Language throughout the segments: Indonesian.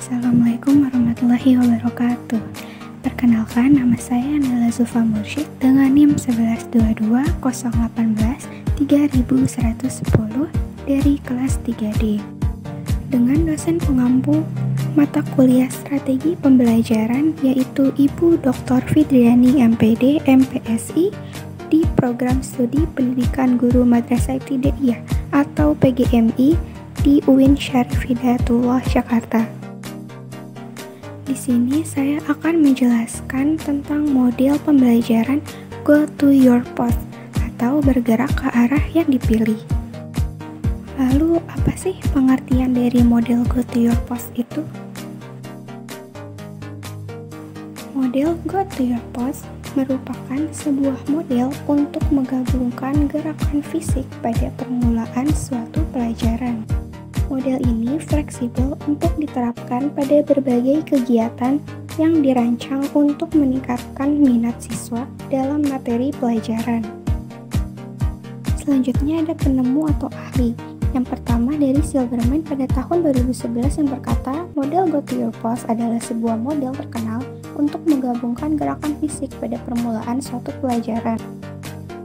Assalamualaikum warahmatullahi wabarakatuh. Perkenalkan, nama saya Nela Zulfa Mursyid dengan NIM 11220803110 dari kelas 3D. Dengan dosen pengampu mata kuliah strategi pembelajaran yaitu Ibu Dr. Fidriani MPD MPSI di Program Studi Pendidikan Guru Madrasah Ibtidaiyah atau PGMI di UIN Syarif Hidayatullah, Jakarta. Di sini saya akan menjelaskan tentang model pembelajaran Go to Your Post atau bergerak ke arah yang dipilih. Lalu apa sih pengertian dari model Go to Your Post itu? Model Go to Your Post merupakan sebuah model untuk menggabungkan gerakan fisik pada permulaan suatu pelajaran. Model ini fleksibel untuk diterapkan pada berbagai kegiatan yang dirancang untuk meningkatkan minat siswa dalam materi pelajaran. Selanjutnya ada penemu atau ahli. Yang pertama dari Silverman pada tahun 2011 yang berkata, model Go to Your Post adalah sebuah model terkenal untuk menggabungkan gerakan fisik pada permulaan suatu pelajaran.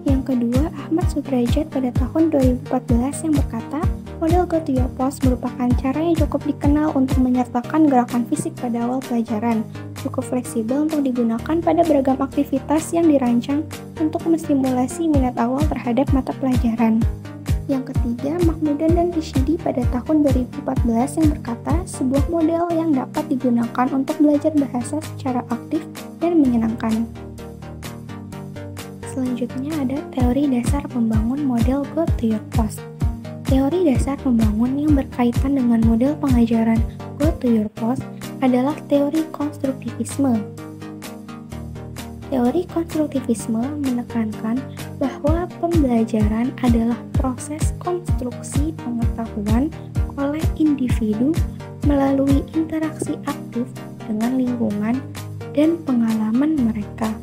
Yang kedua, Ahmad Sudrajat pada tahun 2014 yang berkata, model Go to Your Post merupakan cara yang cukup dikenal untuk menyertakan gerakan fisik pada awal pelajaran, cukup fleksibel untuk digunakan pada beragam aktivitas yang dirancang untuk menstimulasi minat awal terhadap mata pelajaran. Yang ketiga, Mahmudan dan Rishidi pada tahun 2014 yang berkata, sebuah model yang dapat digunakan untuk belajar bahasa secara aktif dan menyenangkan. Selanjutnya ada teori dasar membangun model Go to Your Post. Teori dasar membangun yang berkaitan dengan model pengajaran Go to Your Post adalah teori konstruktivisme. Teori konstruktivisme menekankan bahwa pembelajaran adalah proses konstruksi pengetahuan oleh individu melalui interaksi aktif dengan lingkungan dan pengalaman mereka.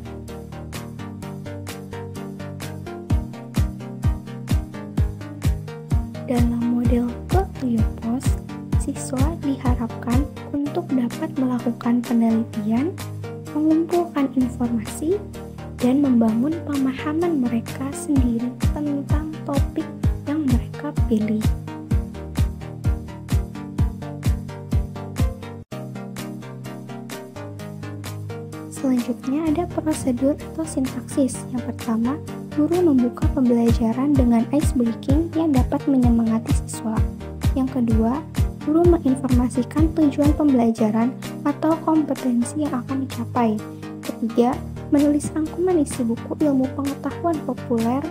Dalam model Go to Your Post, siswa diharapkan untuk dapat melakukan penelitian, mengumpulkan informasi, dan membangun pemahaman mereka sendiri tentang topik yang mereka pilih. Selanjutnya ada prosedur atau sintaksis. Yang pertama, guru membuka pembelajaran dengan ice breaking yang dapat menyemangati siswa. Yang kedua, guru menginformasikan tujuan pembelajaran atau kompetensi yang akan dicapai. Ketiga, menulis rangkuman isi buku ilmu pengetahuan populer.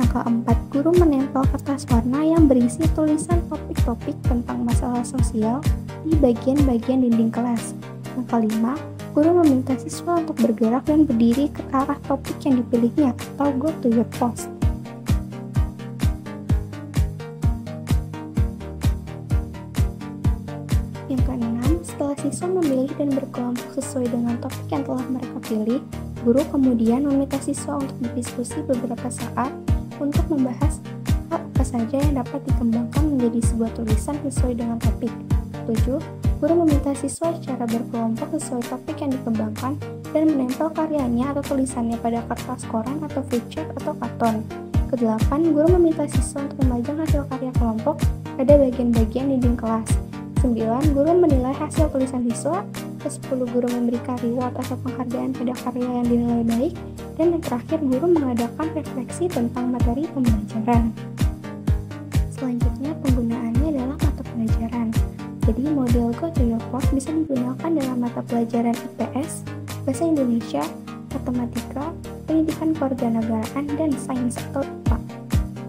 Yang keempat, guru menempel kertas warna yang berisi tulisan topik-topik tentang masalah sosial di bagian-bagian dinding kelas. Yang kelima, guru meminta siswa untuk bergerak dan berdiri ke arah topik yang dipilihnya atau Go to Your Post. Yang keenam, setelah siswa memilih dan berkelompok sesuai dengan topik yang telah mereka pilih, guru kemudian meminta siswa untuk berdiskusi beberapa saat untuk membahas hal apa saja yang dapat dikembangkan menjadi sebuah tulisan sesuai dengan topik. 7. Guru meminta siswa secara berkelompok sesuai topik yang dikembangkan dan menempel karyanya atau tulisannya pada kertas koran atau flipchart atau karton. Ke-8, guru meminta siswa untuk memajang hasil karya kelompok pada bagian-bagian dinding kelas. 9. Guru menilai hasil tulisan siswa. Ke-10, guru memberikan reward atau penghargaan pada karya yang dinilai baik. Dan yang terakhir, guru mengadakan refleksi tentang materi pembelajaran. Selanjutnya, penggunaannya adalah mata pelajaran. Jadi, model Go to Your Post bisa digunakan dalam mata pelajaran IPS, Bahasa Indonesia, Matematika, Pendidikan Kewarganegaraan, dan Sains atau IPA.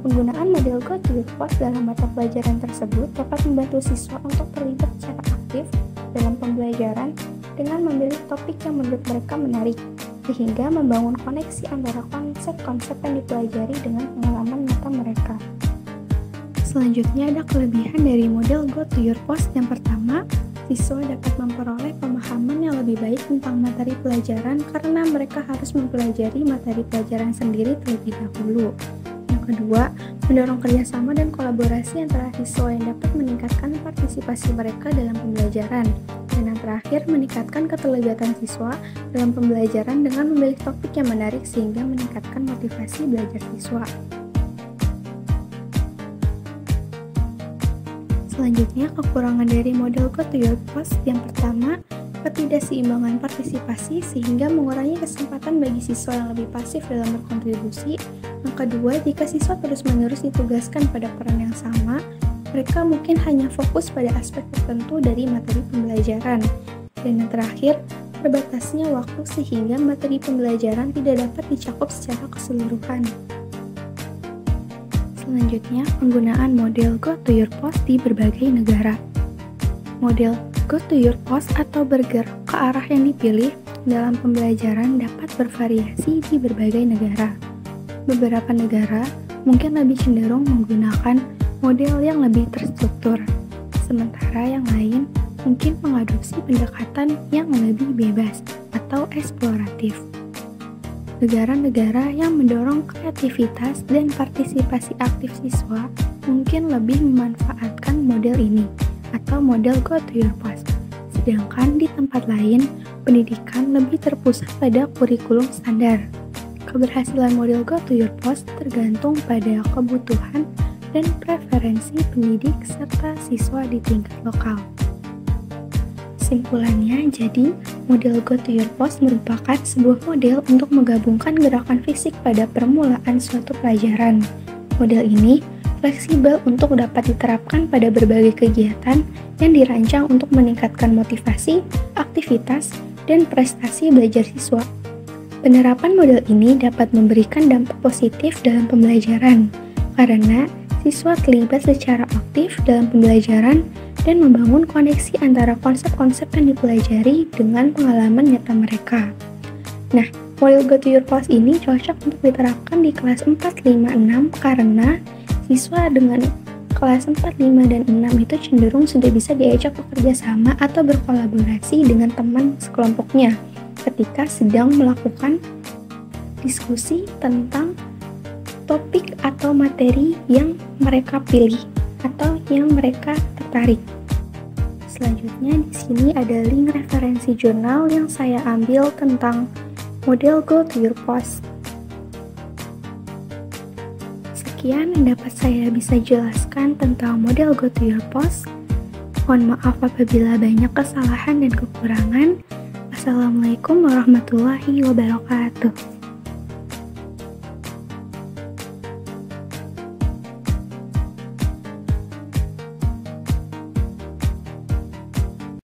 Penggunaan model Go to Your Post dalam mata pelajaran tersebut dapat membantu siswa untuk terlibat secara aktif dalam pembelajaran dengan memilih topik yang menurut mereka menarik, sehingga membangun koneksi antara konsep-konsep yang dipelajari dengan pengalaman nyata mereka. Selanjutnya ada kelebihan dari model Go to Your Post. Yang pertama, siswa dapat memperoleh pemahaman yang lebih baik tentang materi pelajaran karena mereka harus mempelajari materi pelajaran sendiri terlebih dahulu. Yang kedua, mendorong kerjasama dan kolaborasi antara siswa yang dapat meningkatkan partisipasi mereka dalam pembelajaran. terakhir, meningkatkan keterlibatan siswa dalam pembelajaran dengan memilih topik yang menarik sehingga meningkatkan motivasi belajar siswa. Selanjutnya, kekurangan dari model Go to Your Post. Yang pertama, ketidakseimbangan partisipasi sehingga mengurangi kesempatan bagi siswa yang lebih pasif dalam berkontribusi. Yang kedua, jika siswa terus-menerus ditugaskan pada peran yang sama, mereka mungkin hanya fokus pada aspek tertentu dari materi pembelajaran. Dan yang terakhir, terbatasnya waktu sehingga materi pembelajaran tidak dapat dicakup secara keseluruhan. Selanjutnya, penggunaan model Go to Your Post di berbagai negara. Model Go to Your Post atau bergerak ke arah yang dipilih dalam pembelajaran dapat bervariasi di berbagai negara. Beberapa negara mungkin lebih cenderung menggunakan model yang lebih terstruktur, sementara yang lain mungkin mengadopsi pendekatan yang lebih bebas atau eksploratif. Negara-negara yang mendorong kreativitas dan partisipasi aktif siswa mungkin lebih memanfaatkan model ini atau model Go to Your Post. Sedangkan di tempat lain, pendidikan lebih terpusat pada kurikulum standar. Keberhasilan model Go to Your Post tergantung pada kebutuhan dan preferensi pendidik serta siswa di tingkat lokal. Kesimpulannya, jadi model Go to Your Post merupakan sebuah model untuk menggabungkan gerakan fisik pada permulaan suatu pelajaran. Model ini fleksibel untuk dapat diterapkan pada berbagai kegiatan yang dirancang untuk meningkatkan motivasi, aktivitas, dan prestasi belajar siswa. Penerapan model ini dapat memberikan dampak positif dalam pembelajaran, karena siswa terlibat secara aktif dalam pembelajaran dan membangun koneksi antara konsep-konsep yang dipelajari dengan pengalaman nyata mereka. Nah, model Go to Your Post ini cocok untuk diterapkan di kelas 4, 5, 6 karena siswa dengan kelas 4, 5, dan 6 itu cenderung sudah bisa diajak bekerja sama atau berkolaborasi dengan teman sekelompoknya ketika sedang melakukan diskusi tentang topik atau materi yang mereka pilih atau yang mereka tertarik. Selanjutnya di sini ada link referensi jurnal yang saya ambil tentang model Go to Your Post. Sekian yang dapat saya bisa jelaskan tentang model Go to Your Post. Mohon maaf apabila banyak kesalahan dan kekurangan. Wassalamualaikum warahmatullahi wabarakatuh.